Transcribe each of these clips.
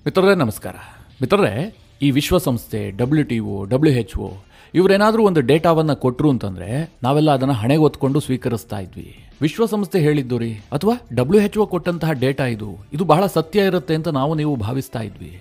ಮಿತ್ರರೇ ನಮಸ್ಕಾರ. ಮಿತ್ರರೇ, ಈ ವಿಶ್ವಸಂಸ್ಥೆ WTO, WHO ಇವರೇನಾದರೂ ಒಂದು ಡೇಟಾವನ್ನು ಕೊಟ್ಟರು ಅಂತಂದರೆ ನಾವೆಲ್ಲ ಅದನ್ನು ಹಣೆಗೆ ಹೊತ್ಕೊಂಡು ಸ್ವೀಕರಿಸ್ತಾ ಇದ್ವಿ. ವಿಶ್ವಸಂಸ್ಥೆ ಹೇಳಿದ್ದು ರೀ ಅಥವಾ WHO ಕೊಟ್ಟಂತಹ ಡೇಟಾ ಇದು ಬಹಳ ಸತ್ಯ ಇರುತ್ತೆ ಅಂತ ನೀವು ಭಾವಿಸ್ತಾ ಇದ್ವಿ.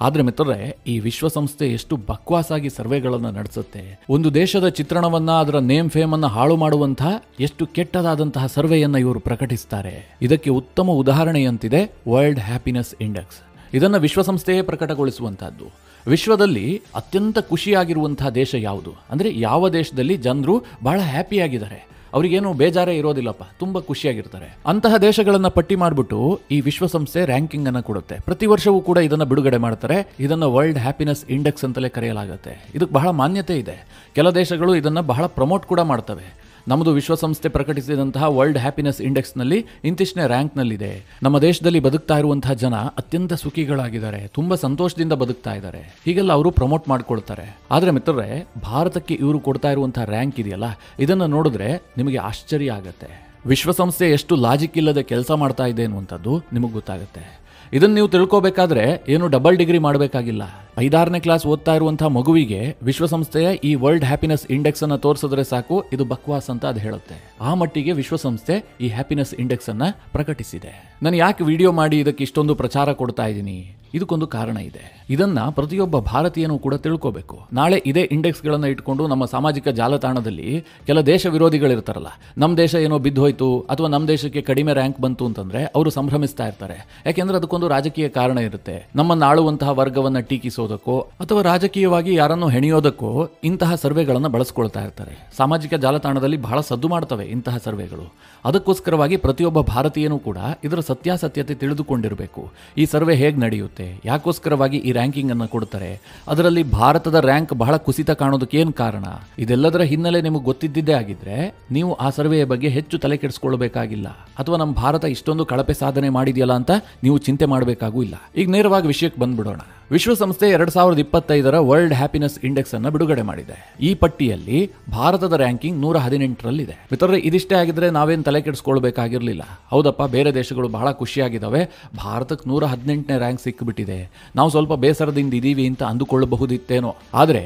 ಆದರೆ ಮಿತ್ರರೇ, ಈ ವಿಶ್ವಸಂಸ್ಥೆ ಎಷ್ಟು ಬಕ್ವಾಸಾಗಿ ಸರ್ವೆಗಳನ್ನು ನಡೆಸುತ್ತೆ. ಒಂದು ದೇಶದ ಚಿತ್ರಣವನ್ನ, ಅದರ ನೇಮ್ ಫೇಮ್ ಅನ್ನು ಹಾಳು ಮಾಡುವಂತಹ ಎಷ್ಟು ಕೆಟ್ಟದಾದಂತಹ ಸರ್ವೆಯನ್ನು ಇವರು ಪ್ರಕಟಿಸ್ತಾರೆ. ಇದಕ್ಕೆ ಉತ್ತಮ ಉದಾಹರಣೆಯಂತಿದೆ ವರ್ಲ್ಡ್ ಹ್ಯಾಪಿನೆಸ್ ಇಂಡೆಕ್ಸ್. ಇದನ್ನು ವಿಶ್ವಸಂಸ್ಥೆಯೇ ಪ್ರಕಟಗೊಳಿಸುವಂತಹದ್ದು. ವಿಶ್ವದಲ್ಲಿ ಅತ್ಯಂತ ಖುಷಿಯಾಗಿರುವಂತಹ ದೇಶ ಯಾವುದು ಅಂದರೆ, ಯಾವ ದೇಶದಲ್ಲಿ ಜನರು ಬಹಳ ಹ್ಯಾಪಿಯಾಗಿದ್ದಾರೆ, ಅವರಿಗೇನು ಬೇಜಾರೇ ಇರೋದಿಲ್ಲಪ್ಪ, ತುಂಬ ಖುಷಿಯಾಗಿರ್ತಾರೆ, ಅಂತಹ ದೇಶಗಳನ್ನು ಪಟ್ಟಿ ಮಾಡಿಬಿಟ್ಟು ಈ ವಿಶ್ವಸಂಸ್ಥೆ ರ್ಯಾಂಕಿಂಗ್ ಅನ್ನು ಕೊಡುತ್ತೆ. ಪ್ರತಿ ವರ್ಷವೂ ಕೂಡ ಇದನ್ನು ಬಿಡುಗಡೆ ಮಾಡ್ತಾರೆ. ಇದನ್ನು ವರ್ಲ್ಡ್ ಹ್ಯಾಪಿನೆಸ್ ಇಂಡೆಕ್ಸ್ ಅಂತಲೇ ಕರೆಯಲಾಗುತ್ತೆ. ಇದಕ್ಕೆ ಬಹಳ ಮಾನ್ಯತೆ ಇದೆ. ಕೆಲ ದೇಶಗಳು ಇದನ್ನು ಬಹಳ ಪ್ರಮೋಟ್ ಕೂಡ ಮಾಡ್ತವೆ. ನಮ್ಮದು ವಿಶ್ವಸಂಸ್ಥೆ ಪ್ರಕಟಿಸಿದಂತಹ ವರ್ಲ್ಡ್ ಹ್ಯಾಪಿನೆಸ್ ಇಂಡೆಕ್ಸ್ನಲ್ಲಿ ಇಂತಿಷ್ಟನೇ ರ್ಯಾಂಕ್ನಲ್ಲಿದೆ. ನಮ್ಮ ದೇಶದಲ್ಲಿ ಬದುಕ್ತಾ ಇರುವಂತಹ ಜನ ಅತ್ಯಂತ ಸುಖಿಗಳಾಗಿದ್ದಾರೆ, ತುಂಬ ಸಂತೋಷದಿಂದ ಬದುಕ್ತಾ ಇದ್ದಾರೆ, ಹೀಗೆಲ್ಲ ಅವರು ಪ್ರಮೋಟ್ ಮಾಡ್ಕೊಳ್ತಾರೆ. ಆದರೆ ಮಿತ್ರರೇ, ಭಾರತಕ್ಕೆ ಇವರು ಕೊಡ್ತಾ ಇರುವಂತಹ ರ್ಯಾಂಕ್ ಇದೆಯಲ್ಲ, ಇದನ್ನು ನೋಡಿದ್ರೆ ನಿಮಗೆ ಆಶ್ಚರ್ಯ ಆಗುತ್ತೆ. ವಿಶ್ವಸಂಸ್ಥೆ ಎಷ್ಟು ಲಾಜಿಕ್ ಇಲ್ಲದೆ ಕೆಲಸ ಮಾಡ್ತಾ ಇದೆ ಅನ್ನುವಂಥದ್ದು ನಿಮಗೆ ಗೊತ್ತಾಗುತ್ತೆ. ಇದನ್ನು ನೀವು ತಿಳ್ಕೋಬೇಕಾದ್ರೆ ಏನು ಡಬಲ್ ಡಿಗ್ರಿ ಮಾಡಬೇಕಾಗಿಲ್ಲ. 5-6ನೇ ಕ್ಲಾಸ್ ಓದ್ತಾ ಇರುವಂತಹ ಮಗುವಿಗೆ ವಿಶ್ವಸಂಸ್ಥೆಯ ಈ ವರ್ಲ್ಡ್ ಹ್ಯಾಪಿನೆಸ್ ಇಂಡೆಕ್ಸ್ ಅನ್ನು ತೋರಿಸಿದ್ರೆ ಸಾಕು, ಇದು ಬಕ್ವಾಸ್ ಅಂತ ಅದು ಹೇಳುತ್ತೆ. ಆ ಮಟ್ಟಿಗೆ ವಿಶ್ವಸಂಸ್ಥೆ ಈ ಹ್ಯಾಪಿನೆಸ್ ಇಂಡೆಕ್ಸ್ ಅನ್ನ ಪ್ರಕಟಿಸಿದೆ. ನಾನು ಯಾಕೆ ವಿಡಿಯೋ ಮಾಡಿ ಇದಕ್ಕೆ ಇಷ್ಟೊಂದು ಪ್ರಚಾರ ಕೊಡ್ತಾ ಇದ್ದೀನಿ? ಇದಕ್ಕೊಂದು ಕಾರಣ ಇದೆ. ಇದನ್ನ ಪ್ರತಿಯೊಬ್ಬ ಭಾರತೀಯನೂ ಕೂಡ ತಿಳ್ಕೋಬೇಕು. ನಾಳೆ ಇದೇ ಇಂಡೆಕ್ಸ್ಗಳನ್ನು ಇಟ್ಕೊಂಡು ನಮ್ಮ ಸಾಮಾಜಿಕ ಜಾಲತಾಣದಲ್ಲಿ ಕೆಲ ದೇಶ ವಿರೋಧಿಗಳಿರ್ತಾರಲ್ಲ, ನಮ್ಮ ದೇಶ ಏನೋ ಬಿದ್ದು ಹೋಯ್ತು ಅಥವಾ ನಮ್ಮ ದೇಶಕ್ಕೆ ಕಡಿಮೆ ರ್ಯಾಂಕ್ ಬಂತು ಅಂತಂದ್ರೆ ಅವರು ಸಂಭ್ರಮಿಸ್ತಾ ಇರ್ತಾರೆ. ಯಾಕೆಂದ್ರೆ ಅದಕ್ಕೊಂದು ರಾಜಕೀಯ ಕಾರಣ ಇರುತ್ತೆ. ನಮ್ಮನ್ನು ಆಳುವಂತಹ ವರ್ಗವನ್ನ ಟೀಕಿಸೋದಕ್ಕೋ ಅಥವಾ ರಾಜಕೀಯವಾಗಿ ಯಾರನ್ನು ಹೆಣೆಯೋದಕ್ಕೋ ಇಂತಹ ಸರ್ವೆಗಳನ್ನು ಬಳಸ್ಕೊಳ್ತಾ ಇರ್ತಾರೆ. ಸಾಮಾಜಿಕ ಜಾಲತಾಣದಲ್ಲಿ ಬಹಳ ಸದ್ದು ಮಾಡ್ತವೆ ಇಂತಹ ಸರ್ವೆಗಳು. ಅದಕ್ಕೋಸ್ಕರವಾಗಿ ಪ್ರತಿಯೊಬ್ಬ ಭಾರತೀಯನೂ ಕೂಡ ಇದರ ಸತ್ಯಾಸತ್ಯತೆ ತಿಳಿದುಕೊಂಡಿರಬೇಕು. ಈ ಸರ್ವೆ ಹೇಗೆ ನಡೆಯುತ್ತೆ, ಯಾಕೋಸ್ಕರವಾಗಿ ಈ ರ್ಯಾಂಕಿಂಗ್ ಅನ್ನು ಕೊಡ್ತಾರೆ, ಅದರಲ್ಲಿ ಭಾರತದ ರ್ಯಾಂಕ್ ಬಹಳ ಕುಸಿತ ಕಾಣೋದಕ್ಕೆ ಏನು ಕಾರಣ, ಇದೆಲ್ಲದರ ಹಿನ್ನೆಲೆ ನಿಮಗೆ ಗೊತ್ತಿದ್ದೇ ಆಗಿದ್ರೆ ನೀವು ಆ ಸರ್ವೆಯ ಬಗ್ಗೆ ಹೆಚ್ಚು ತಲೆ ಕೆಡಿಸ್ಕೊಳ್ಬೇಕಾಗಿಲ್ಲ. ಅಥವಾ ನಮ್ಮ ಭಾರತ ಇಷ್ಟೊಂದು ಕಳಪೆ ಸಾಧನೆ ಮಾಡಿದೆಯಲ್ಲ ಅಂತ ನೀವು ಚಿಂತೆ ಮಾಡಬೇಕಾಗೂ ಇಲ್ಲ. ಈಗ ನೇರವಾಗಿ ವಿಷಯಕ್ಕೆ ಬಂದ್ಬಿಡೋಣ. ವಿಶ್ವಸಂಸ್ಥೆ 2025ರ ವರ್ಲ್ಡ್ ಹ್ಯಾಪಿನೆಸ್ ಇಂಡೆಕ್ಸ್ ಅನ್ನು ಬಿಡುಗಡೆ ಮಾಡಿದೆ. ಈ ಪಟ್ಟಿಯಲ್ಲಿ ಭಾರತದ ರ್ಯಾಂಕಿಂಗ್ 118ರಲ್ಲಿದೆ. ಮಿತ್ರರೇ, ಇದಿಷ್ಟೇ ಆಗಿದ್ರೆ ನಾವೇನು ತಲೆ ಕೆಡಿಸ್ಕೊಳ್ಬೇಕಾಗಿರ್ಲಿಲ್ಲ. ಹೌದಪ್ಪ, ಬೇರೆ ದೇಶಗಳು ಬಹಳ ಖುಷಿಯಾಗಿದ್ದಾವೆ, ಭಾರತಕ್ಕೆ 118ನೇ ರ್ಯಾಂಕ್ ಸಿಕ್ಕಿಬಿಟ್ಟಿದೆ, ನಾವು ಸ್ವಲ್ಪ ಬೇಸರದಿಂದ ಇದೀವಿ ಅಂತ ಅಂದುಕೊಳ್ಳಬಹುದಿತ್ತೇನೋ. ಆದರೆ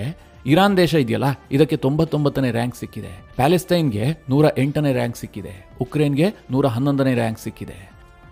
ಇರಾನ್ ದೇಶ ಇದೆಯಲ್ಲ, ಇದಕ್ಕೆ 99ನೇ ರ್ಯಾಂಕ್ ಸಿಕ್ಕಿದೆ. ಪ್ಯಾಲೆಸ್ತೈನ್ಗೆ 108ನೇ ರ್ಯಾಂಕ್ ಸಿಕ್ಕಿದೆ. ಉಕ್ರೇನ್ಗೆ 111ನೇ ರ್ಯಾಂಕ್ ಸಿಕ್ಕಿದೆ.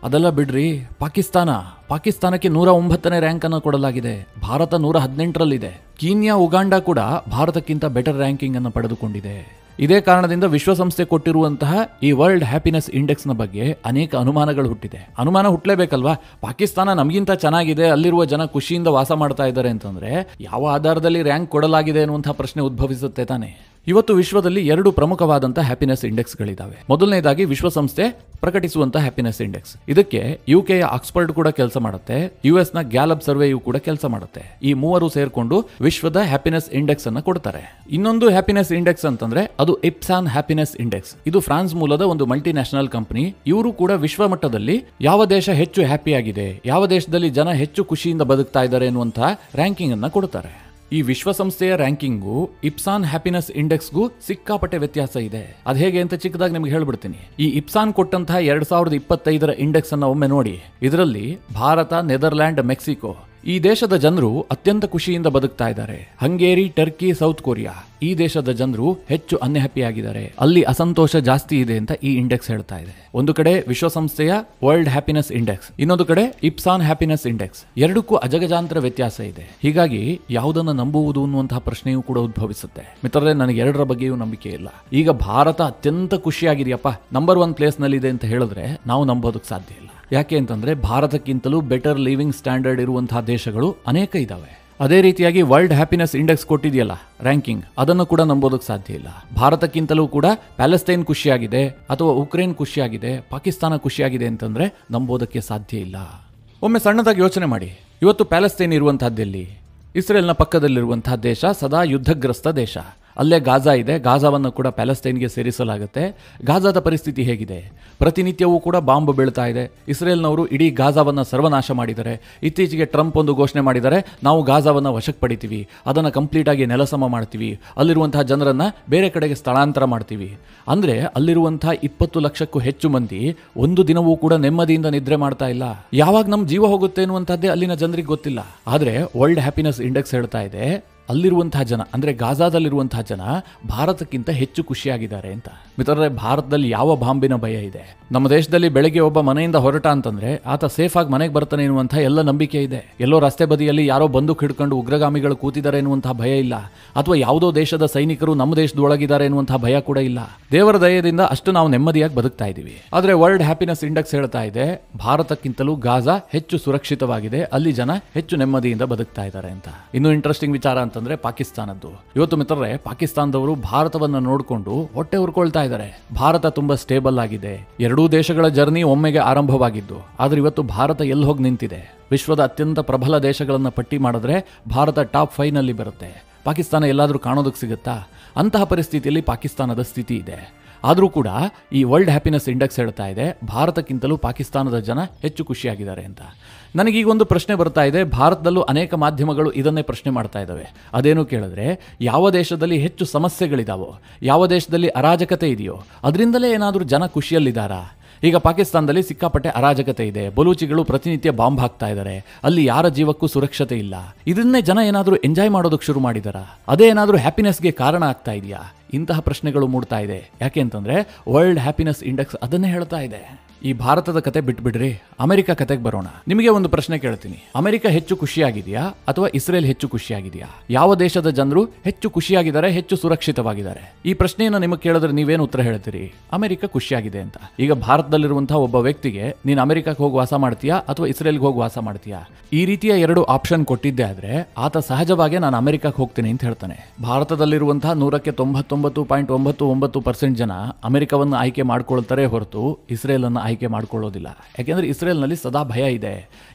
ಅದೆಲ್ಲ ಬಿಡ್ರಿ, ಪಾಕಿಸ್ತಾನಕ್ಕೆ 109ನೇ ರ್ಯಾಂಕ್ ಅನ್ನು ಕೊಡಲಾಗಿದೆ. ಭಾರತ 118ರಲ್ಲಿದೆ. ಕೀನ್ಯಾ, ಉಗಾಂಡ ಕೂಡ ಭಾರತಕ್ಕಿಂತ ಬೆಟರ್ ರ್ಯಾಂಕಿಂಗ್ ಅನ್ನು ಪಡೆದುಕೊಂಡಿದೆ. ಇದೇ ಕಾರಣದಿಂದ ವಿಶ್ವಸಂಸ್ಥೆ ಕೊಟ್ಟಿರುವಂತಹ ಈ ವರ್ಲ್ಡ್ ಹ್ಯಾಪಿನೆಸ್ ಇಂಡೆಕ್ಸ್ನ ಬಗ್ಗೆ ಅನೇಕ ಅನುಮಾನಗಳು ಹುಟ್ಟಿದೆ. ಅನುಮಾನ ಹುಟ್ಟಲೇಬೇಕಲ್ವಾ? ಪಾಕಿಸ್ತಾನ ನಮಗಿಂತ ಚೆನ್ನಾಗಿದೆ, ಅಲ್ಲಿರುವ ಜನ ಖುಷಿಯಿಂದ ವಾಸ ಮಾಡ್ತಾ ಇದ್ದಾರೆ ಅಂತಂದ್ರೆ ಯಾವ ಆಧಾರದಲ್ಲಿ ರ್ಯಾಂಕ್ ಕೊಡಲಾಗಿದೆ ಅನ್ನುವಂತಹ ಪ್ರಶ್ನೆ ಉದ್ಭವಿಸುತ್ತೆ ತಾನೆ. ಇವತ್ತು ವಿಶ್ವದಲ್ಲಿ 2 ಪ್ರಮುಖವಾದಂತಹ ಹ್ಯಾಪಿನೆಸ್ ಇಂಡೆಕ್ಸ್ಗಳಿದ್ದಾವೆ. ಮೊದಲನೇದಾಗಿ ವಿಶ್ವಸಂಸ್ಥೆ ಪ್ರಕಟಿಸುವಂತಹ ಹ್ಯಾಪಿನೆಸ್ ಇಂಡೆಕ್ಸ್. ಇದಕ್ಕೆ UKಯ ಆಕ್ಸ್ಫರ್ಡ್ ಕೂಡ ಕೆಲಸ ಮಾಡುತ್ತೆ, US ನ ಗ್ಯಾಲಪ್ ಸರ್ವೆಯು ಕೂಡ ಕೆಲಸ ಮಾಡುತ್ತೆ. ಈ ಮೂವರು ಸೇರ್ಕೊಂಡು ವಿಶ್ವದ ಹ್ಯಾಪಿನೆಸ್ ಇಂಡೆಕ್ಸ್ ಅನ್ನು ಕೊಡ್ತಾರೆ. ಇನ್ನೊಂದು ಹ್ಯಾಪಿನೆಸ್ ಇಂಡೆಕ್ಸ್ ಅಂತಂದ್ರೆ ಅದು ಇಪ್ಸಾನ್ ಹ್ಯಾಪಿನೆಸ್ ಇಂಡೆಕ್ಸ್. ಇದು ಫ್ರಾನ್ಸ್ ಮೂಲದ ಒಂದು ಮಲ್ಟಿನ್ಯಾಷನಲ್ ಕಂಪನಿ. ಇವರು ಕೂಡ ವಿಶ್ವ ಮಟ್ಟದಲ್ಲಿ ಯಾವ ದೇಶ ಹೆಚ್ಚು ಹ್ಯಾಪಿ ಆಗಿದೆ, ಯಾವ ದೇಶದಲ್ಲಿ ಜನ ಹೆಚ್ಚು ಖುಷಿಯಿಂದ ಬದುಕ್ತಾ ಇದ್ದಾರೆ ಎನ್ನುವಂತಹ ರ್ಯಾಂಕಿಂಗ್ ಅನ್ನು ಕೊಡ್ತಾರೆ. ಈ ವಿಶ್ವಸಂಸ್ಥೆಯ ರ್ಯಾಂಕಿಂಗು ಇಪ್ಸಾನ್ ಹ್ಯಾಪಿನೆಸ್ ಇಂಡೆಕ್ಸ್ಗೂ ಸಿಕ್ಕಾಪಟ್ಟೆ ವ್ಯತ್ಯಾಸ ಇದೆ. ಅದು ಹೇಗೆ ಅಂತ ಚಿಕ್ಕದಾಗಿ ನಿಮ್ಗೆ ಹೇಳ್ಬಿಡ್ತೀನಿ. ಈ ಇಪ್ಸಾನ್ ಕೊಟ್ಟಂತಹ 2025ರ ಇಂಡೆಕ್ಸ್ ಅನ್ನ ಒಮ್ಮೆ ನೋಡಿ. ಇದರಲ್ಲಿ ಭಾರತ, ನೆದರ್ಲ್ಯಾಂಡ್, ಮೆಕ್ಸಿಕೋ ಈ ದೇಶದ ಜನರು ಅತ್ಯಂತ ಖುಷಿಯಿಂದ ಬದುಕ್ತಾ ಇದ್ದಾರೆ. ಹಂಗೇರಿ, ಟರ್ಕಿ, ಸೌತ್ ಕೊರಿಯಾ ಈ ದೇಶದ ಜನರು ಹೆಚ್ಚು ಅನ್ಹ್ಯಾಪಿ ಆಗಿದ್ದಾರೆ, ಅಲ್ಲಿ ಅಸಂತೋಷ ಜಾಸ್ತಿ ಇದೆ ಅಂತ ಈ ಇಂಡೆಕ್ಸ್ ಹೇಳ್ತಾ ಇದೆ. ಒಂದು ಕಡೆ ವಿಶ್ವಸಂಸ್ಥೆಯ ವರ್ಲ್ಡ್ ಹ್ಯಾಪಿನೆಸ್ ಇಂಡೆಕ್ಸ್, ಇನ್ನೊಂದು ಕಡೆ ಇಪ್ಸಾನ್ ಹ್ಯಾಪಿನೆಸ್ ಇಂಡೆಕ್ಸ್. ಎರಡಕ್ಕೂ ಅಜಗಜಾಂತರ ವ್ಯತ್ಯಾಸ ಇದೆ. ಹೀಗಾಗಿ ಯಾವುದನ್ನು ನಂಬುವುದು ಅನ್ನುವಂತಹ ಪ್ರಶ್ನೆಯೂ ಕೂಡ ಉದ್ಭವಿಸುತ್ತೆ. ಮಿತ್ರರೇ, ನನಗೆ ಎರಡರ ಬಗ್ಗೆಯೂ ನಂಬಿಕೆ ಇಲ್ಲ. ಈಗ ಭಾರತ ಅತ್ಯಂತ ಖುಷಿಯಾಗಿದೆಯಪ್ಪ, ನಂಬರ್ 1 ಪ್ಲೇಸ್ ನಲ್ಲಿ ಇದೆ ಅಂತ ಹೇಳಿದ್ರೆ ನಾವು ನಂಬೋದಕ್ಕೆ ಸಾಧ್ಯ ಇಲ್ಲ. ಯಾಕೆ ಅಂತಂದ್ರೆ ಭಾರತಕ್ಕಿಂತಲೂ ಬೆಟರ್ ಲಿವಿಂಗ್ ಸ್ಟ್ಯಾಂಡರ್ಡ್ ಇರುವಂತಹ ದೇಶಗಳು ಅನೇಕ ಇದಾವೆ. ಅದೇ ರೀತಿಯಾಗಿ ವರ್ಲ್ಡ್ ಹ್ಯಾಪಿನೆಸ್ ಇಂಡೆಕ್ಸ್ ಕೊಟ್ಟಿದೆಯಲ್ಲ ರ್ಯಾಂಕಿಂಗ್, ಅದನ್ನು ಕೂಡ ನಂಬೋದಕ್ಕೆ ಸಾಧ್ಯ ಇಲ್ಲ. ಭಾರತಕ್ಕಿಂತಲೂ ಕೂಡ ಪ್ಯಾಲೆಸ್ತೈನ್ ಖುಷಿಯಾಗಿದೆ ಅಥವಾ ಉಕ್ರೇನ್ ಖುಷಿಯಾಗಿದೆ, ಪಾಕಿಸ್ತಾನ ಖುಷಿಯಾಗಿದೆ ಅಂತಂದ್ರೆ ನಂಬೋದಕ್ಕೆ ಸಾಧ್ಯ ಇಲ್ಲ. ಒಮ್ಮೆ ಸಣ್ಣದಾಗಿ ಯೋಚನೆ ಮಾಡಿ. ಇವತ್ತು ಪ್ಯಾಲೆಸ್ತೈನ್ ಇರುವಂತಹದ್ದೆಲ್ಲಿ? ಇಸ್ರೇಲ್ನ ಪಕ್ಕದಲ್ಲಿರುವಂತಹ ದೇಶ, ಸದಾ ಯುದ್ಧಗ್ರಸ್ತ ದೇಶ. ಅಲ್ಲೇ ಗಾಜಾ ಇದೆ, ಗಾಜಾವನ್ನು ಕೂಡ ಪ್ಯಾಲೆಸ್ತೈನ್ಗೆ ಸೇರಿಸಲಾಗುತ್ತೆ. ಗಾಜಾದ ಪರಿಸ್ಥಿತಿ ಹೇಗಿದೆ? ಪ್ರತಿನಿತ್ಯವೂ ಕೂಡ ಬಾಂಬ್ ಬೀಳ್ತಾ ಇದೆ. ಇಸ್ರೇಲ್ನವರು ಇಡೀ ಗಾಜಾವನ್ನು ಸರ್ವನಾಶ ಮಾಡಿದ್ದಾರೆ. ಇತ್ತೀಚೆಗೆ ಟ್ರಂಪ್ ಒಂದು ಘೋಷಣೆ ಮಾಡಿದ್ದಾರೆ, ನಾವು ಗಾಜಾವನ್ನು ವಶಕ್ಕೆ ಪಡಿತೀವಿ, ಅದನ್ನು ಕಂಪ್ಲೀಟ್ ಆಗಿ ನೆಲಸಮ ಮಾಡ್ತೀವಿ, ಅಲ್ಲಿರುವಂತಹ ಜನರನ್ನ ಬೇರೆ ಕಡೆಗೆ ಸ್ಥಳಾಂತರ ಮಾಡ್ತೀವಿ. ಅಂದ್ರೆ ಅಲ್ಲಿರುವಂತಹ 20 ಲಕ್ಷಕ್ಕೂ ಹೆಚ್ಚು ಮಂದಿ ಒಂದು ದಿನವೂ ಕೂಡ ನೆಮ್ಮದಿಯಿಂದ ನಿದ್ರೆ ಮಾಡ್ತಾ ಇಲ್ಲ. ಯಾವಾಗ ನಮ್ಮ ಜೀವ ಹೋಗುತ್ತೆ ಅನ್ನುವಂಥದ್ದೇ ಅಲ್ಲಿನ ಜನರಿಗೆ ಗೊತ್ತಿಲ್ಲ. ಆದ್ರೆ ವರ್ಲ್ಡ್ ಹ್ಯಾಪಿನೆಸ್ ಇಂಡೆಕ್ಸ್ ಹೇಳ್ತಾ ಇದೆ, ಅಲ್ಲಿರುವಂತಹ ಜನ ಅಂದ್ರೆ ಗಾಜಾದಲ್ಲಿರುವಂತಹ ಜನ ಭಾರತಕ್ಕಿಂತ ಹೆಚ್ಚು ಖುಷಿಯಾಗಿದ್ದಾರೆ ಅಂತ. ಮಿತ್ರರೇ, ಭಾರತದಲ್ಲಿ ಯಾವ ಬಾಂಬಿನ ಭಯ ಇದೆ? ನಮ್ಮ ದೇಶದಲ್ಲಿ ಬೆಳಗ್ಗೆ ಒಬ್ಬ ಮನೆಯಿಂದ ಹೊರಟ ಅಂತಂದ್ರೆ ಆತ ಸೇಫ್ ಆಗಿ ಮನೆಗೆ ಬರ್ತಾನೆ ಎನ್ನುವಂತಹ ಎಲ್ಲ ನಂಬಿಕೆ ಇದೆ. ಎಲ್ಲೋ ರಸ್ತೆ ಬದಿಯಲ್ಲಿ ಯಾರೋ ಬಂದೂಕ್ ಹಿಡ್ಕೊಂಡು ಉಗ್ರಗಾಮಿಗಳು ಕೂತಿದ್ದಾರೆ ಎನ್ನುವಂತಹ ಭಯ ಇಲ್ಲ. ಅಥವಾ ಯಾವುದೋ ದೇಶದ ಸೈನಿಕರು ನಮ್ಮ ದೇಶದೊಳಗಿದ್ದಾರೆ ಎನ್ನುವಂತಹ ಭಯ ಕೂಡ ಇಲ್ಲ. ದೇವರ ದಯದಿಂದ ಅಷ್ಟು ನಾವು ನೆಮ್ಮದಿಯಾಗಿ ಬದುಕ್ತಾ ಇದ್ದೀವಿ. ಆದ್ರೆ ವರ್ಲ್ಡ್ ಹ್ಯಾಪಿನೆಸ್ ಇಂಡೆಕ್ಸ್ ಹೇಳ್ತಾ ಇದೆ, ಭಾರತಕ್ಕಿಂತಲೂ ಗಾಜಾ ಹೆಚ್ಚು ಸುರಕ್ಷಿತವಾಗಿದೆ, ಅಲ್ಲಿ ಜನ ಹೆಚ್ಚು ನೆಮ್ಮದಿಯಿಂದ ಬದುಕ್ತಾ ಇದ್ದಾರೆ ಅಂತ. ಇನ್ನು ಇಂಟ್ರೆಸ್ಟಿಂಗ್ ವಿಚಾರ ಅಂತಂದ್ರೆ ಪಾಕಿಸ್ತಾನದ್ದು. ಇವತ್ತು ಮಿತ್ರರೇ, ಪಾಕಿಸ್ತಾನದವರು ಭಾರತವನ್ನು ನೋಡಿಕೊಂಡು ಹೊಟ್ಟೆ ಹುರ್ಕೊಳ್ತಾ ಇದ್ದಾರೆ. ಭಾರತ ತುಂಬಾ ಸ್ಟೇಬಲ್ ಆಗಿದೆ. ಎರಡೂ ದೇಶಗಳ ಜರ್ನಿ ಒಮ್ಮೆಗೆ ಆರಂಭವಾಗಿದ್ದು, ಆದ್ರೆ ಇವತ್ತು ಭಾರತ ಎಲ್ಲಿ ಹೋಗಿ ನಿಂತಿದೆ? ವಿಶ್ವದ ಅತ್ಯಂತ ಪ್ರಬಲ ದೇಶಗಳನ್ನ ಪಟ್ಟಿ ಮಾಡಿದ್ರೆ ಭಾರತ ಟಾಪ್ 5 ನಲ್ಲಿ ಬರುತ್ತೆ. ಪಾಕಿಸ್ತಾನ ಎಲ್ಲಾದ್ರೂ ಕಾಣೋದಕ್ಕೆ ಸಿಗುತ್ತಾ? ಅಂತಹ ಪರಿಸ್ಥಿತಿಯಲ್ಲಿ ಪಾಕಿಸ್ತಾನದ ಸ್ಥಿತಿ ಇದೆ. ಆದರೂ ಕೂಡ ಈ ವರ್ಲ್ಡ್ ಹ್ಯಾಪಿನೆಸ್ ಇಂಡೆಕ್ಸ್ ಹೇಳ್ತಾ ಇದೆ, ಭಾರತಕ್ಕಿಂತಲೂ ಪಾಕಿಸ್ತಾನದ ಜನ ಹೆಚ್ಚು ಖುಷಿಯಾಗಿದ್ದಾರೆ ಅಂತ. ನನಗೀಗ ಒಂದು ಪ್ರಶ್ನೆ ಬರ್ತಾ ಇದೆ, ಭಾರತದಲ್ಲೂ ಅನೇಕ ಮಾಧ್ಯಮಗಳು ಇದನ್ನೇ ಪ್ರಶ್ನೆ ಮಾಡ್ತಾ ಇದ್ದಾವೆ. ಅದೇನು ಕೇಳಿದ್ರೆ, ಯಾವ ದೇಶದಲ್ಲಿ ಹೆಚ್ಚು ಸಮಸ್ಯೆಗಳಿದಾವೋ, ಯಾವ ದೇಶದಲ್ಲಿ ಅರಾಜಕತೆ ಇದೆಯೋ ಅದರಿಂದಲೇ ಏನಾದರೂ ಜನ ಖುಷಿಯಲ್ಲಿದ್ದಾರಾ? ಈಗ ಪಾಕಿಸ್ತಾನದಲ್ಲಿ ಸಿಕ್ಕಾಪಟ್ಟೆ ಅರಾಜಕತೆ ಇದೆ, ಬಲೂಚಿಗಳು ಪ್ರತಿನಿತ್ಯ ಬಾಂಬ್ ಹಾಕ್ತಾ ಇದ್ದಾರೆ, ಅಲ್ಲಿ ಯಾರ ಜೀವಕ್ಕೂ ಸುರಕ್ಷತೆ ಇಲ್ಲ. ಇದನ್ನೇ ಜನ ಏನಾದರೂ ಎಂಜಾಯ್ ಮಾಡೋದಕ್ಕೆ ಶುರು ಮಾಡಿದಾರಾ? ಅದೇ ಏನಾದರೂ ಹ್ಯಾಪಿನೆಸ್ಗೆ ಕಾರಣ ಆಗ್ತಾ ಇದೆಯಾ? ಇಂತಹ ಪ್ರಶ್ನೆಗಳು ಮೂಡ್ತಾ ಇದೆ. ಯಾಕೆ ಅಂತಂದ್ರೆ ವರ್ಲ್ಡ್ ಹ್ಯಾಪಿನೆಸ್ ಇಂಡೆಕ್ಸ್ ಅದನ್ನೇ ಹೇಳ್ತಾ ಇದೆ. ಈ ಭಾರತದ ಕತೆ ಬಿಟ್ಬಿಡ್ರಿ, ಅಮೆರಿಕ ಕತೆಗೆ ಬರೋಣ. ನಿಮಗೆ ಒಂದು ಪ್ರಶ್ನೆ ಕೇಳ್ತೀನಿ, ಅಮೆರಿಕ ಹೆಚ್ಚು ಖುಷಿಯಾಗಿದೆಯಾ ಅಥವಾ ಇಸ್ರೇಲ್ ಹೆಚ್ಚು ಖುಷಿಯಾಗಿದೆಯಾ? ಯಾವ ದೇಶದ ಜನರು ಹೆಚ್ಚು ಖುಷಿಯಾಗಿದ್ದಾರೆ, ಹೆಚ್ಚು ಸುರಕ್ಷಿತವಾಗಿದ್ದಾರೆ? ಈ ಪ್ರಶ್ನೆಯನ್ನು ನಿಮಗೆ ಕೇಳಿದ್ರೆ ನೀವೇನು ಉತ್ತರ ಹೇಳ್ತೀರಿ? ಅಮೆರಿಕ ಖುಷಿಯಾಗಿದೆ ಅಂತ. ಈಗ ಭಾರತದಲ್ಲಿರುವಂತಹ ಒಬ್ಬ ವ್ಯಕ್ತಿಗೆ ನೀನು ಅಮೆರಿಕಕ್ಕೆ ಹೋಗಿ ವಾಸ ಮಾಡ್ತೀಯಾ ಅಥವಾ ಇಸ್ರೇಲ್ಗೆ ಹೋಗಿ ವಾಸ ಮಾಡ್ತೀಯಾ? ಈ ರೀತಿಯ 2 ಆಪ್ಷನ್ ಕೊಟ್ಟಿದ್ದೆ ಆದ್ರೆ ಆತ ಸಹಜವಾಗಿ ನಾನು ಅಮೆರಿಕಕ್ಕೆ ಹೋಗ್ತೀನಿ ಅಂತ ಹೇಳ್ತಾನೆ. ಭಾರತದಲ್ಲಿರುವಂತಹ 199.99% ಜನ ಅಮೆರಿಕವನ್ನು ಆಯ್ಕೆ ಮಾಡ್ಕೊಳ್ತಾರೆ ಹೊರತು ಇಸ್ರೇಲ್ ಅನ್ನು ಆಯ್ಕೆ ಮಾಡ್ಕೊಳ್ಳೋದಿಲ್ಲ. ಯಾಕೆಂದ್ರೆ ಇಸ್ರೇಲ್ನಲ್ಲಿ ಸದಾ ಭಯ ಇದೆ.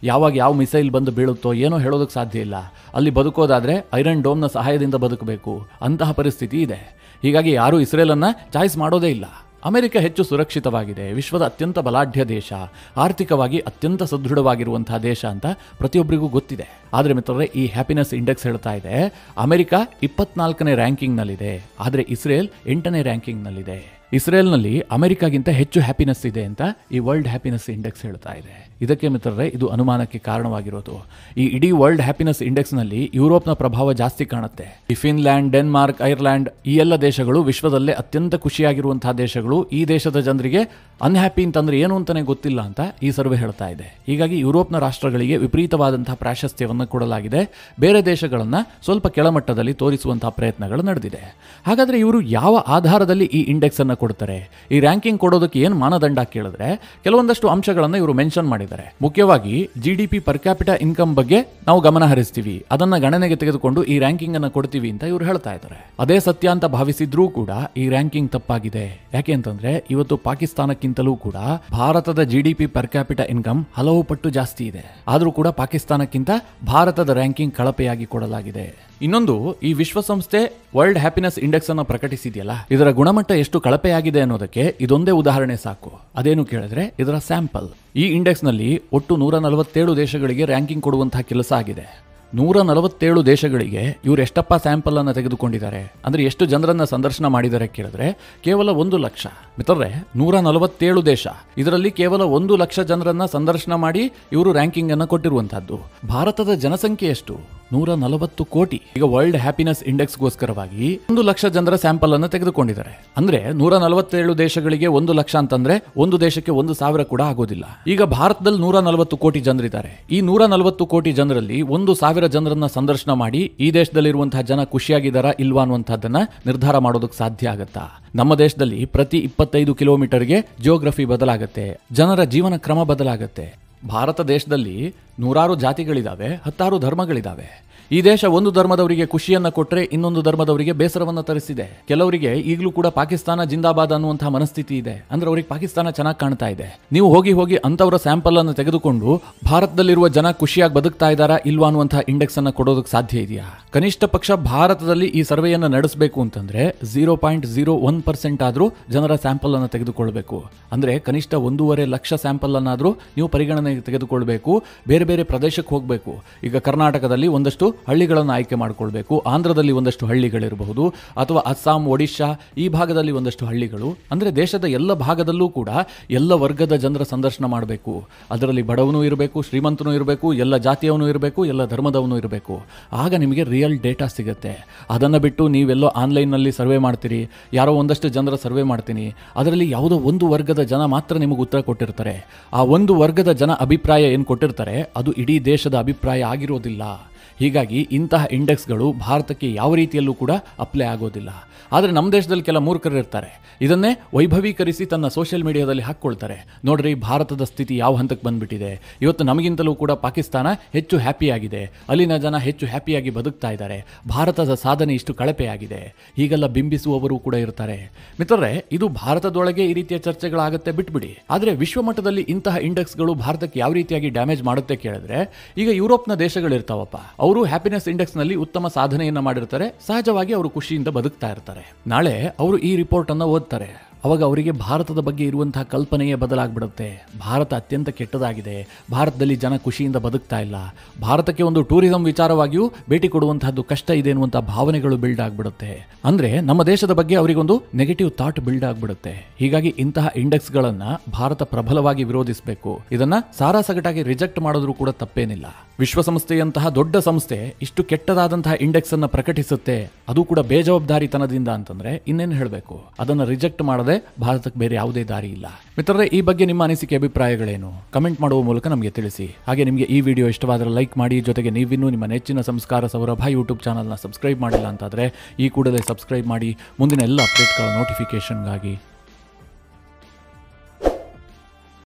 ಯಾವಾಗ ಯಾವ ಮಿಸೈಲ್ ಬಂದು ಬೀಳುತ್ತೋ ಏನೋ ಹೇಳೋದಕ್ಕೆ ಸಾಧ್ಯ ಇಲ್ಲ. ಅಲ್ಲಿ ಬದುಕೋದಾದ್ರೆ ಐರನ್ ಡೋಮ್ನ ಸಹಾಯದಿಂದ ಬದುಕಬೇಕು, ಅಂತಹ ಪರಿಸ್ಥಿತಿ ಇದೆ. ಹೀಗಾಗಿ ಯಾರೂ ಇಸ್ರೇಲನ್ನು ಚಾಯ್ಸ್ ಮಾಡೋದೇ ಇಲ್ಲ. ಅಮೆರಿಕ ಹೆಚ್ಚು ಸುರಕ್ಷಿತವಾಗಿದೆ, ವಿಶ್ವದ ಅತ್ಯಂತ ಬಲಾಢ್ಯ ದೇಶ, ಆರ್ಥಿಕವಾಗಿ ಅತ್ಯಂತ ಸದೃಢವಾಗಿರುವಂತಹ ದೇಶ ಅಂತ ಪ್ರತಿಯೊಬ್ಬರಿಗೂ ಗೊತ್ತಿದೆ. ಆದರೆ ಮಿತ್ರರೇ, ಈ ಹ್ಯಾಪಿನೆಸ್ ಇಂಡೆಕ್ಸ್ ಹೇಳ್ತಾ ಇದೆ ಅಮೆರಿಕ 24ನೇ ರ್ಯಾಂಕಿಂಗ್ನಲ್ಲಿದೆ, ಆದರೆ ಇಸ್ರೇಲ್ 8ನೇ ರ್ಯಾಂಕಿಂಗ್ನಲ್ಲಿದೆ. ಇಸ್ರೇಲ್ನಲ್ಲಿ ಅಮೆರಿಕಾಗಿಂತ ಹೆಚ್ಚು ಹ್ಯಾಪಿನೆಸ್ ಇದೆ ಅಂತ ಈ ವರ್ಲ್ಡ್ ಹ್ಯಾಪಿನೆಸ್ ಇಂಡೆಕ್ಸ್ ಹೇಳ್ತಾ ಇದೆ. ಇದಕ್ಕೆ ಮಿತ್ರರೇ ಇದು ಅನುಮಾನಕ್ಕೆ ಕಾರಣವಾಗಿರೋದು. ಈ ಇಡೀ ವರ್ಲ್ಡ್ ಹ್ಯಾಪಿನೆಸ್ ಇಂಡೆಕ್ಸ್ನಲ್ಲಿ ಯುರೋಪ್ನ ಪ್ರಭಾವ ಜಾಸ್ತಿ ಕಾಣುತ್ತೆ. ಈ ಫಿನ್ಲ್ಯಾಂಡ್, ಡೆನ್ಮಾರ್ಕ್, ಐರ್ಲ್ಯಾಂಡ್ ಈ ಎಲ್ಲ ದೇಶಗಳು ವಿಶ್ವದಲ್ಲೇ ಅತ್ಯಂತ ಖುಷಿಯಾಗಿರುವಂತಹ ದೇಶಗಳು. ಈ ದೇಶದ ಜನರಿಗೆ ಅನ್ಹ್ಯಾಪಿ ಅಂತಂದ್ರೆ ಏನು ಅಂತಾನೆ ಗೊತ್ತಿಲ್ಲ ಅಂತ ಈ ಸರ್ವೆ ಹೇಳ್ತಾ ಇದೆ. ಹೀಗಾಗಿ ಯುರೋಪ್ನ ರಾಷ್ಟ್ರಗಳಿಗೆ ವಿಪರೀತವಾದಂತಹ ಪ್ರಾಶಸ್ತ್ಯವನ್ನು ಕೊಡಲಾಗಿದೆ. ಬೇರೆ ದೇಶಗಳನ್ನ ಸ್ವಲ್ಪ ಕೆಳಮಟ್ಟದಲ್ಲಿ ತೋರಿಸುವಂತಹ ಪ್ರಯತ್ನಗಳು ನಡೆದಿದೆ. ಹಾಗಾದ್ರೆ ಇವರು ಯಾವ ಆಧಾರದಲ್ಲಿ ಈ ಇಂಡೆಕ್ಸ್ ಅನ್ನ ಕೊಡ್ತಾರೆ? ಈ ರ್ಯಾಂಕಿಂಗ್ ಕೊಡೋದಕ್ಕೆ ಏನು ಮಾನದಂಡ ಕೇಳಿದ್ರೆ ಕೆಲವೊಂದಷ್ಟು ಅಂಶಗಳನ್ನು ಇವರು ಮೆನ್ಷನ್ ಮಾಡಿದ್ದಾರೆ. ಮುಖ್ಯವಾಗಿ GDP ಪರ್ ಕ್ಯಾಪಿಟಾ ಇನ್ಕಮ್ ಬಗ್ಗೆ ನಾವು ಗಮನ ಹರಿಸ್ತೀವಿ, ಅದನ್ನ ಗಣನೆಗೆ ತೆಗೆದುಕೊಂಡು ಈ ರ್ಯಾಂಕಿಂಗ್ ಅನ್ನ ಕೊಡ್ತೀವಿ ಅಂತ ಇವರು ಹೇಳ್ತಾ ಇದ್ದಾರೆ. ಅದೇ ಸತ್ಯ ಅಂತ ಭಾವಿಸಿದ್ರೂ ಕೂಡ ಈ ರ್ಯಾಂಕಿಂಗ್ ತಪ್ಪಾಗಿದೆ. ಯಾಕೆ ಅಂತಂದ್ರೆ ಇವತ್ತು ಪಾಕಿಸ್ತಾನಕ್ಕಿಂತಲೂ ಕೂಡ ಭಾರತದ GDP ಪರ್ ಕ್ಯಾಪಿಟಾ ಇನ್ಕಮ್ ಹಲವು ಪಟ್ಟು ಜಾಸ್ತಿ ಇದೆ. ಆದ್ರೂ ಕೂಡ ಪಾಕಿಸ್ತಾನಕ್ಕಿಂತ ಭಾರತದ ರ್ಯಾಂಕಿಂಗ್ ಕಳಪೆಯಾಗಿ ಕೊಡಲಾಗಿದೆ. ಇನ್ನೊಂದು, ಈ ವಿಶ್ವಸಂಸ್ಥೆ ವರ್ಲ್ಡ್ ಹ್ಯಾಪಿನೆಸ್ ಇಂಡೆಕ್ಸ್ ಅನ್ನು ಪ್ರಕಟಿಸಿದೆಯಲ್ಲ, ಇದರ ಗುಣಮಟ್ಟ ಎಷ್ಟು ಕಳಪೆಯಾಗಿದೆ ಅನ್ನೋದಕ್ಕೆ ಇದೊಂದೇ ಉದಾಹರಣೆ ಸಾಕು. ಅದೇನು ಕೇಳಿದ್ರೆ ಇದರ ಸ್ಯಾಂಪಲ್. ಈ ಇಂಡೆಕ್ಸ್ ನಲ್ಲಿ ಒಟ್ಟು 147 ದೇಶಗಳಿಗೆ ರ್ಯಾಂಕಿಂಗ್ ಕೊಡುವಂತಹ ಕೆಲಸ ಆಗಿದೆ. 147 ದೇಶಗಳಿಗೆ ಇವರು ಎಷ್ಟಪ್ಪ ಸ್ಯಾಂಪಲ್ ಅನ್ನು ತೆಗೆದುಕೊಂಡಿದ್ದಾರೆ ಅಂದ್ರೆ ಎಷ್ಟು ಜನರನ್ನ ಸಂದರ್ಶನ ಮಾಡಿದ್ದಾರೆ ಕೇಳಿದ್ರೆ ಕೇವಲ 1 ಲಕ್ಷ. ಮಿತ್ರರೇ, 147 ದೇಶ, ಇದರಲ್ಲಿ ಕೇವಲ 1 ಲಕ್ಷ ಜನರನ್ನ ಸಂದರ್ಶನ ಮಾಡಿ ಇವರು ರ್ಯಾಂಕಿಂಗ್ ಅನ್ನು ಕೊಟ್ಟಿರುವಂತಹದ್ದು. ಭಾರತದ ಜನಸಂಖ್ಯೆ ಎಷ್ಟು? 140 ಕೋಟಿ. ಈಗ ವರ್ಲ್ಡ್ ಹ್ಯಾಪಿನೆಸ್ ಇಂಡೆಕ್ಸ್ಗೋಸ್ಕರವಾಗಿ 1 ಲಕ್ಷ ಜನರ ಸ್ಯಾಂಪಲ್ ಅನ್ನು ತೆಗೆದುಕೊಂಡಿದ್ದಾರೆ. ಅಂದ್ರೆ 147 ದೇಶಗಳಿಗೆ 1 ಲಕ್ಷ ಅಂತಂದ್ರೆ ಒಂದು ದೇಶಕ್ಕೆ 1,000 ಕೂಡ ಆಗೋದಿಲ್ಲ. ಈಗ ಭಾರತದಲ್ಲಿ 140 ಕೋಟಿ ಜನರಿದ್ದಾರೆ. ಈ 140 ಕೋಟಿ ಜನರಲ್ಲಿ 1,000 ಜನರನ್ನ ಸಂದರ್ಶನ ಮಾಡಿ ಈ ದೇಶದಲ್ಲಿರುವಂತಹ ಜನ ಖುಷಿಯಾಗಿದ್ದಾರಾ ಇಲ್ವಾ ಅನ್ನುವಂಥದ್ದನ್ನ ನಿರ್ಧಾರ ಮಾಡೋದಕ್ಕೆ ಸಾಧ್ಯ ಆಗತ್ತಾ? ನಮ್ಮ ದೇಶದಲ್ಲಿ ಪ್ರತಿ 25 ಕಿಲೋಮೀಟರ್ಗೆ ಜಿಯೋಗ್ರಫಿ ಬದಲಾಗುತ್ತೆ, ಜನರ ಜೀವನ ಕ್ರಮ ಬದಲಾಗುತ್ತೆ. ಭಾರತ ದೇಶದಲ್ಲಿ ನೂರಾರು ಜಾತಿಗಳಿದಾವೆ, 10 ಧರ್ಮಗಳಿದಾವೆ. ಈ ದೇಶ ಒಂದು ಧರ್ಮದವರಿಗೆ ಖುಷಿಯನ್ನ ಕೊಟ್ಟರೆ ಇನ್ನೊಂದು ಧರ್ಮದವರಿಗೆ ಬೇಸರವನ್ನ ತರಿಸಿದೆ. ಕೆಲವರಿಗೆ ಈಗಲೂ ಕೂಡ ಪಾಕಿಸ್ತಾನ ಜಿಂದಾಬಾದ್ ಅನ್ನುವಂತಹ ಮನಸ್ಥಿತಿ ಇದೆ. ಅಂದ್ರೆ ಅವರಿಗೆ ಪಾಕಿಸ್ತಾನ ಚೆನ್ನಾಗಿ ಕಾಣ್ತಾ ಇದೆ. ನೀವು ಹೋಗಿ ಅಂತವರ ಸ್ಯಾಂಪಲ್ ಅನ್ನು ತೆಗೆದುಕೊಂಡು ಭಾರತದಲ್ಲಿರುವ ಜನ ಖುಷಿಯಾಗಿ ಬದುಕ್ತಾ ಇದ್ದಾರಾ ಇಲ್ವಾ ಅನ್ನುವಂತಹ ಇಂಡೆಕ್ಸ್ ಅನ್ನ ಕೊಡೋದಕ್ಕೆ ಸಾಧ್ಯ ಇದೆಯಾ? ಕನಿಷ್ಠ ಪಕ್ಷ ಭಾರತದಲ್ಲಿ ಈ ಸರ್ವೆಯನ್ನ ನಡೆಸಬೇಕು ಅಂತಂದ್ರೆ 0.01% ಆದ್ರೂ ಜನರ ಸ್ಯಾಂಪಲ್ ಅನ್ನು ತೆಗೆದುಕೊಳ್ಬೇಕು. ಅಂದ್ರೆ ಕನಿಷ್ಠ 1.5 ಲಕ್ಷ ಸ್ಯಾಂಪಲ್ ಅನ್ನಾದ್ರೂ ನೀವು ಪರಿಗಣನೆಗೆ ತೆಗೆದುಕೊಳ್ಬೇಕು. ಬೇರೆ ಬೇರೆ ಪ್ರದೇಶಕ್ಕೆ ಹೋಗಬೇಕು. ಈಗ ಕರ್ನಾಟಕದಲ್ಲಿ ಒಂದಷ್ಟು ಹಳ್ಳಿಗಳನ್ನು ಆಯ್ಕೆ ಮಾಡಿಕೊಳ್ಬೇಕು. ಆಂಧ್ರದಲ್ಲಿ ಒಂದಷ್ಟು ಹಳ್ಳಿಗಳಿರಬಹುದು, ಅಥವಾ ಅಸ್ಸಾಂ, ಒಡಿಶಾ ಈ ಭಾಗದಲ್ಲಿ ಒಂದಷ್ಟು ಹಳ್ಳಿಗಳು. ಅಂದ್ರೆ ದೇಶದ ಎಲ್ಲ ಭಾಗದಲ್ಲೂ ಕೂಡ ಎಲ್ಲ ವರ್ಗದ ಜನರ ಸಂದರ್ಶನ ಮಾಡಬೇಕು. ಅದರಲ್ಲಿ ಬಡವನು ಇರಬೇಕು, ಶ್ರೀಮಂತನೂ ಇರಬೇಕು, ಎಲ್ಲ ಜಾತಿಯವನು ಇರಬೇಕು, ಎಲ್ಲ ಧರ್ಮದವನು ಇರಬೇಕು. ಆಗ ನಿಮಗೆ ರಿಯಲ್ ಡೇಟಾ ಸಿಗುತ್ತೆ. ಅದನ್ನು ಬಿಟ್ಟು ನೀವೆಲ್ಲೋ ಆನ್ಲೈನ್ನಲ್ಲಿ ಸರ್ವೆ ಮಾಡ್ತೀರಿ, ಯಾರೋ ಒಂದಷ್ಟು ಜನರ ಸರ್ವೆ ಮಾಡ್ತೀನಿ, ಅದರಲ್ಲಿ ಯಾವುದೋ ಒಂದು ವರ್ಗದ ಜನ ಮಾತ್ರ ನಿಮಗೆ ಉತ್ತರ ಕೊಟ್ಟಿರ್ತಾರೆ. ಆ ಒಂದು ವರ್ಗದ ಜನ ಅಭಿಪ್ರಾಯ ಏನು ಕೊಟ್ಟಿರ್ತಾರೆ ಅದು ಇಡೀ ದೇಶದ ಅಭಿಪ್ರಾಯ ಆಗಿರೋದಿಲ್ಲ. ಹೀಗಾಗಿ ಇಂತಹ ಇಂಡೆಕ್ಸ್ಗಳು ಭಾರತಕ್ಕೆ ಯಾವ ರೀತಿಯಲ್ಲೂ ಕೂಡ ಅಪ್ಲೈ ಆಗೋದಿಲ್ಲ. ಆದರೆ ನಮ್ಮ ದೇಶದಲ್ಲಿ ಕೆಲ ಮೂರ್ಖರು ಇರ್ತಾರೆ, ಇದನ್ನೇ ವೈಭವೀಕರಿಸಿ ತನ್ನ ಸೋಷಿಯಲ್ ಮೀಡಿಯಾದಲ್ಲಿ ಹಾಕ್ಕೊಳ್ತಾರೆ. ನೋಡ್ರಿ ಭಾರತದ ಸ್ಥಿತಿ ಯಾವ ಹಂತಕ್ಕೆ ಬಂದ್ಬಿಟ್ಟಿದೆ, ಇವತ್ತು ನಮಗಿಂತಲೂ ಕೂಡ ಪಾಕಿಸ್ತಾನ ಹೆಚ್ಚು ಹ್ಯಾಪಿಯಾಗಿದೆ, ಅಲ್ಲಿನ ಜನ ಹೆಚ್ಚು ಹ್ಯಾಪಿಯಾಗಿ ಬದುಕ್ತಾ ಇದ್ದಾರೆ, ಭಾರತದ ಸಾಧನೆ ಇಷ್ಟು ಕಳಪೆಯಾಗಿದೆ, ಹೀಗೆಲ್ಲ ಬಿಂಬಿಸುವವರು ಕೂಡ ಇರ್ತಾರೆ. ಮಿತ್ರರೇ, ಇದು ಭಾರತದೊಳಗೆ ಈ ರೀತಿಯ ಚರ್ಚೆಗಳಾಗುತ್ತೆ ಬಿಟ್ಬಿಡಿ. ಆದರೆ ವಿಶ್ವಮಟ್ಟದಲ್ಲಿ ಇಂತಹ ಇಂಡೆಕ್ಸ್ಗಳು ಭಾರತಕ್ಕೆ ಯಾವ ರೀತಿಯಾಗಿ ಡ್ಯಾಮೇಜ್ ಮಾಡುತ್ತೆ ಕೇಳಿದ್ರೆ, ಈಗ ಯುರೋಪ್ನ ದೇಶಗಳಿರ್ತಾವಪ್ಪ, ಅವರು ಹ್ಯಾಪಿನೆಸ್ ಇಂಡೆಕ್ಸ್ನಲ್ಲಿ ಉತ್ತಮ ಸಾಧನೆಯನ್ನು ಮಾಡಿರ್ತಾರೆ. ಸಹಜವಾಗಿ ಅವರು ಖುಷಿಯಿಂದ ಬದುಕ್ತಾ ಇರ್ತಾರೆ. ನಾಳೆ ಅವರು ಈ ರಿಪೋರ್ಟ್ ಅನ್ನು ಓದ್ತಾರೆ. ಅವಾಗ ಅವರಿಗೆ ಭಾರತದ ಬಗ್ಗೆ ಇರುವಂತಹ ಕಲ್ಪನೆಯೇ ಬದಲಾಗ್ಬಿಡುತ್ತೆ. ಭಾರತ ಅತ್ಯಂತ ಕೆಟ್ಟದಾಗಿದೆ, ಭಾರತದಲ್ಲಿ ಜನ ಖುಷಿಯಿಂದ ಬದುಕ್ತಾ ಇಲ್ಲ, ಭಾರತಕ್ಕೆ ಒಂದು ಟೂರಿಸಂ ವಿಚಾರವಾಗಿಯೂ ಭೇಟಿ ಕೊಡುವಂತಹದ್ದು ಕಷ್ಟ ಇದೆ ಎನ್ನುವಂತಹ ಭಾವನೆಗಳು ಬಿಲ್ಡ್ ಆಗ್ಬಿಡುತ್ತೆ. ಅಂದ್ರೆ ನಮ್ಮ ದೇಶದ ಬಗ್ಗೆ ಅವರಿಗೊಂದು ನೆಗೆಟಿವ್ ಥಾಟ್ ಬಿಲ್ಡ್ ಆಗ್ಬಿಡುತ್ತೆ. ಹೀಗಾಗಿ ಇಂತಹ ಇಂಡೆಕ್ಸ್ ಗಳನ್ನ ಭಾರತ ಪ್ರಬಲವಾಗಿ ವಿರೋಧಿಸಬೇಕು. ಇದನ್ನ ಸಾರಾಸಗಟಾಗಿ ರಿಜೆಕ್ಟ್ ಮಾಡೋದ್ರೂ ಕೂಡ ತಪ್ಪೇನಿಲ್ಲ. ವಿಶ್ವಸಂಸ್ಥೆಯಂತಹ ದೊಡ್ಡ ಸಂಸ್ಥೆ ಇಷ್ಟು ಕೆಟ್ಟದಾದಂತಹ ಇಂಡೆಕ್ಸ್ ಅನ್ನ ಪ್ರಕಟಿಸುತ್ತೆ, ಅದು ಕೂಡ ಬೇಜವಾಬ್ದಾರಿತನದಿಂದ ಅಂತಂದ್ರೆ ಇನ್ನೇನು ಹೇಳಬೇಕು. ಅದನ್ನ ರಿಜೆಕ್ಟ್ ಮಾಡದೆ ಭಾರತಕ್ಕೆ ಬೇರೆ ಯಾವುದೇ ದಾರಿ ಇಲ್ಲ. ಮಿತ್ರರೇ, ಈ ಬಗ್ಗೆ ನಿಮ್ಮ ಅನಿಸಿಕೆ ಅಭಿಪ್ರಾಯಗಳೇನು? ಕಮೆಂಟ್ ಮಾಡುವ ಮೂಲಕ ನಮಗೆ ತಿಳಿಸಿ. ಹಾಗೆ ನಿಮಗೆ ಈ ವಿಡಿಯೋ ಇಷ್ಟವಾದರೆ ಲೈಕ್ ಮಾಡಿ. ಜೊತೆಗೆ ನೀವಿನ್ನೂ ನಿಮ್ಮ ನೆಚ್ಚಿನ ಸಂಸ್ಕಾರ ಸೌರಭ ಯೂಟ್ಯೂಬ್ ಚಾನಲ್ನ ಸಬ್ಸ್ಕ್ರೈಬ್ ಮಾಡಿಲ್ಲ ಅಂತಾದರೆ ಈ ಕೂಡಲೇ ಸಬ್ಸ್ಕ್ರೈಬ್ ಮಾಡಿ ಮುಂದಿನ ಎಲ್ಲ ಅಪ್ಡೇಟ್ಗಳ ನೋಟಿಫಿಕೇಶನ್ಗಾಗಿ